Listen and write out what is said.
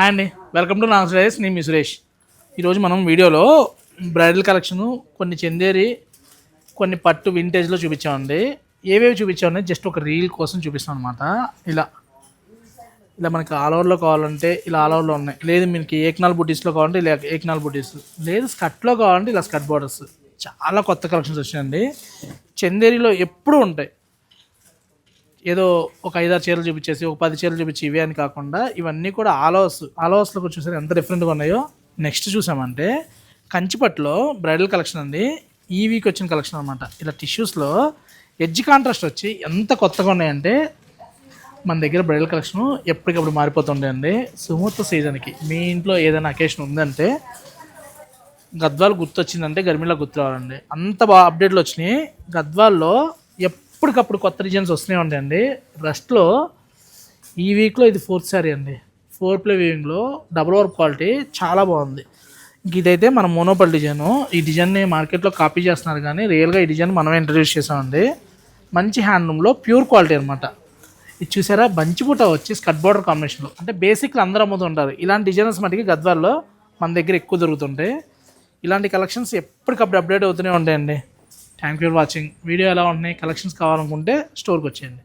Hi అండి, welcome to Nag rice. నేను మీ సురేష్. ఈరోజు మనం వీడియోలో బ్రైడల్ కలెక్షను కొన్ని చందేరి, కొన్ని పట్టు వింటేజ్లో చూపించామండి. ఏవేవి చూపించామని జస్ట్ ఒక రీల్ కోసం చూపిస్తాం అనమాట. ఇలా ఇలా మనకి ఆల్ ఓవర్లో కావాలంటే ఇలా ఆల్ ఓవర్లో ఉన్నాయి. లేదు మీకు ఏక్నాల్ బుటీస్లో కావాలంటే ఇలా ఏక్నాల్ బుటీస్, లేదు స్కర్ట్లో కావాలంటే ఇలా స్కర్ట్ బార్డర్స్. చాలా కొత్త కలెక్షన్స్ వచ్చాయండి. చందేరిలో ఎప్పుడూ ఉంటాయి. ఏదో ఒక 5-6 చీరలు చూపించేసి ఒక 10 చీరలు చూపించి ఇవే అని కాకుండా ఇవన్నీ కూడా ఆలోవర్స్లో కూడా చూసారు ఎంత డిఫరెంట్గా ఉన్నాయో. నెక్స్ట్ చూసామంటే కంచిపట్టులో బ్రైడల్ కలెక్షన్ అండి. ఈ వీక్ వచ్చిన కలెక్షన్ అనమాట. ఇలా టిష్యూస్లో ఎడ్జ్ కాంట్రాస్ట్ వచ్చి ఎంత కొత్తగా ఉన్నాయంటే మన దగ్గర బ్రైడల్ కలెక్షన్ ఎప్పటికప్పుడు మారిపోతుండేయండి. సుముహూర్త సీజన్కి మీ ఇంట్లో ఏదైనా అకేషన్ ఉందంటే గద్వాల్ గుర్తొచ్చిందంటే గర్మిలా గుర్తు రావాలండి. అంత బాగా అప్డేట్లు వచ్చినాయి. గద్వాల్లో ఎప్పటికప్పుడు కొత్త డిజైన్స్ వస్తూనే ఉంటాయండి. రస్ట్లో ఈ వీక్లో ఇది 4th శారీ అండి. 4 ప్లే వీవింగ్లో డబుల్ వర్క్ క్వాలిటీ చాలా బాగుంది. ఇదైతే మన మోనోపల్ డిజైను. ఈ డిజైన్ని మార్కెట్లో కాపీ చేస్తున్నారు కానీ రియల్గా ఈ డిజైన్ మనమే ఇంట్రడ్యూస్ చేసామండి. మంచి హ్యాండ్లూమ్లో ప్యూర్ క్వాలిటీ అనమాట. ఇది చూసారా, బంచిపూట వచ్చి స్కట్ బార్డర్ కాంబినేషన్లో. అంటే బేసిక్లు అందరూ అమ్ముతుంటారు. ఇలాంటి డిజైన్స్ మటుకి గద్వాల్లో మన దగ్గర ఎక్కువ దొరుకుతుంటాయి. ఇలాంటి కలెక్షన్స్ ఎప్పటికప్పుడు అప్డేట్ అవుతూనే ఉంటాయండి. Thank you for watching. Video ఎలా ఉంటున్నాయి, కలెక్షన్స్ కావాలనుకుంటే స్టోర్కి వచ్చేయండి.